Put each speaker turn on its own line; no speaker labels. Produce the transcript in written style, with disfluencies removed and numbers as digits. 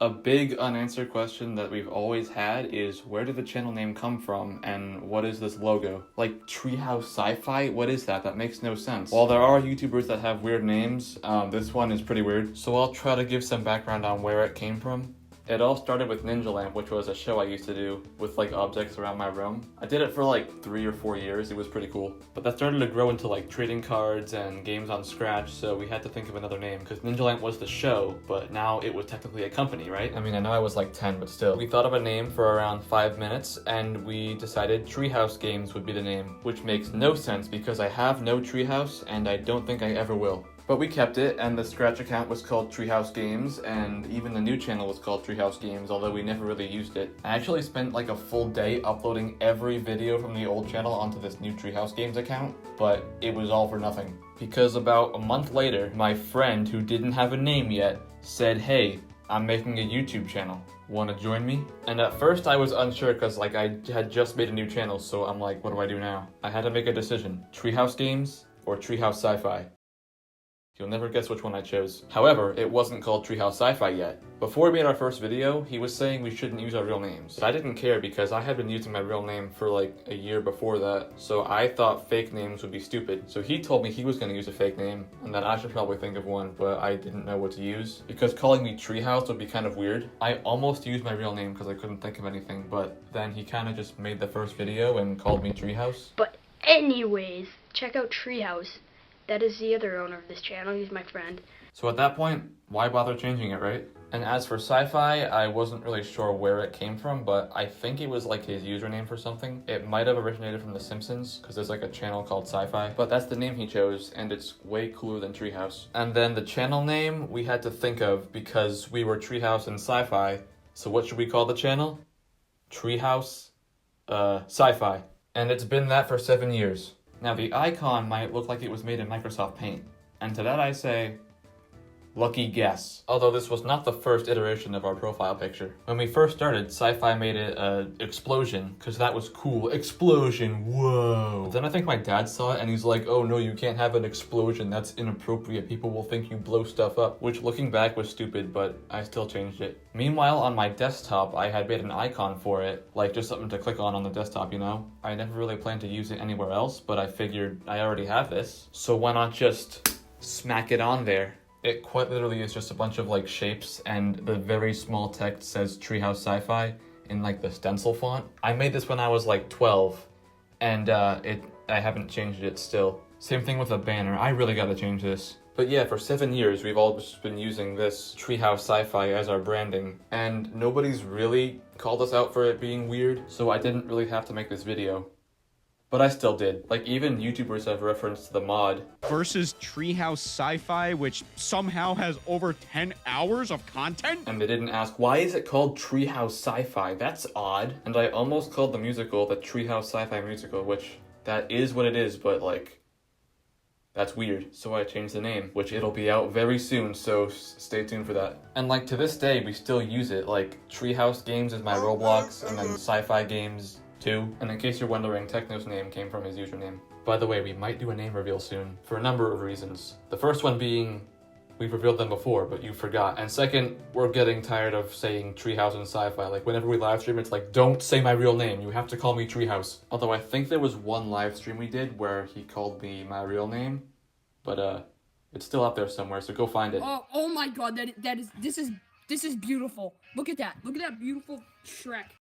A big unanswered question that we've always had is where did the channel name come from and what is this logo? Like Treehouse Syfy? What is that? That makes no sense. While there are YouTubers that have weird names, this one is pretty weird. So I'll try to give some background on where it came from. It all started with Ninja Lamp, which was a show I used to do with like objects around my room. I did it for like 3 or 4 years. It was pretty cool. But that started to grow into like trading cards and games on Scratch, so we had to think of another name because Ninja Lamp was the show, but now it was technically a company, right? I mean, I know I was like 10, but still. We thought of a name for around 5 minutes and we decided Treehouse Games would be the name, which makes no sense because I have no treehouse and I don't think I ever will. But we kept it, and the Scratch account was called Treehouse Games, and even the new channel was called Treehouse Games, although we never really used it. I actually spent like a full day uploading every video from the old channel onto this new Treehouse Games account, but it was all for nothing. Because about a month later, my friend, who didn't have a name yet, said, "Hey, I'm making a YouTube channel. Wanna join me?" And at first I was unsure because like I had just made a new channel, so I'm like, what do I do now? I had to make a decision. Treehouse Games or Treehouse Syfy? You'll never guess which one I chose. However, it wasn't called Treehouse Syfy yet. Before we made our first video, he was saying we shouldn't use our real names. But I didn't care because I had been using my real name for like a year before that, so I thought fake names would be stupid. So he told me he was going to use a fake name, and that I should probably think of one, but I didn't know what to use. Because calling me Treehouse would be kind of weird. I almost used my real name because I couldn't think of anything, but then he kind of just made the first video and called me Treehouse.
But anyways, check out Treehouse. That is the other owner of this channel. He's my friend.
So at that point, why bother changing it, right? And as for Syfy, I wasn't really sure where it came from, but I think it was like his username for something. It might have originated from The Simpsons, because there's like a channel called Syfy, but that's the name he chose, and it's way cooler than Treehouse. And then the channel name we had to think of because we were Treehouse and Syfy, so what should we call the channel? Treehouse, Syfy. And it's been that for 7 years. Now the icon might look like it was made in Microsoft Paint, and to that I say, lucky guess. Although this was not the first iteration of our profile picture. When we first started, Syfy made it explosion, because that was cool. Explosion, whoa. But then I think my dad saw it and he's like, oh no, you can't have an explosion, that's inappropriate, people will think you blow stuff up. Which looking back was stupid, but I still changed it. Meanwhile, on my desktop, I had made an icon for it, like just something to click on the desktop, you know? I never really planned to use it anywhere else, but I figured I already have this, so why not just smack it on there? It quite literally is just a bunch of like shapes, and the very small text says Treehouse Syfy in like the stencil font. I made this when I was like 12, and I haven't changed it still. Same thing with a banner. I really gotta change this. But yeah, for 7 years we've all just been using this Treehouse Syfy as our branding, and nobody's really called us out for it being weird, so I didn't really have to make this video. But I still did. Like, even YouTubers have referenced the mod.
Versus Treehouse Syfy, which somehow has over 10 hours of content?
And they didn't ask, why is it called Treehouse Syfy? That's odd. And I almost called the musical the Treehouse Syfy musical, which that is what it is, but like, that's weird. So I changed the name, which it'll be out very soon, so stay tuned for that. And like, to this day, we still use it. Like, Treehouse Games is my Roblox, and then Syfy Games too. And in case you're wondering, Techno's name came from his username. By the way, we might do a name reveal soon, for a number of reasons. The first one being, we've revealed them before, but you forgot. And second, we're getting tired of saying Treehouse and Syfy. Like, whenever we live stream, it's like, don't say my real name, you have to call me Treehouse. Although I think there was one live stream we did where he called me my real name, but it's still up there somewhere, so go find it.
Oh my god, this is beautiful. Look at that beautiful Shrek.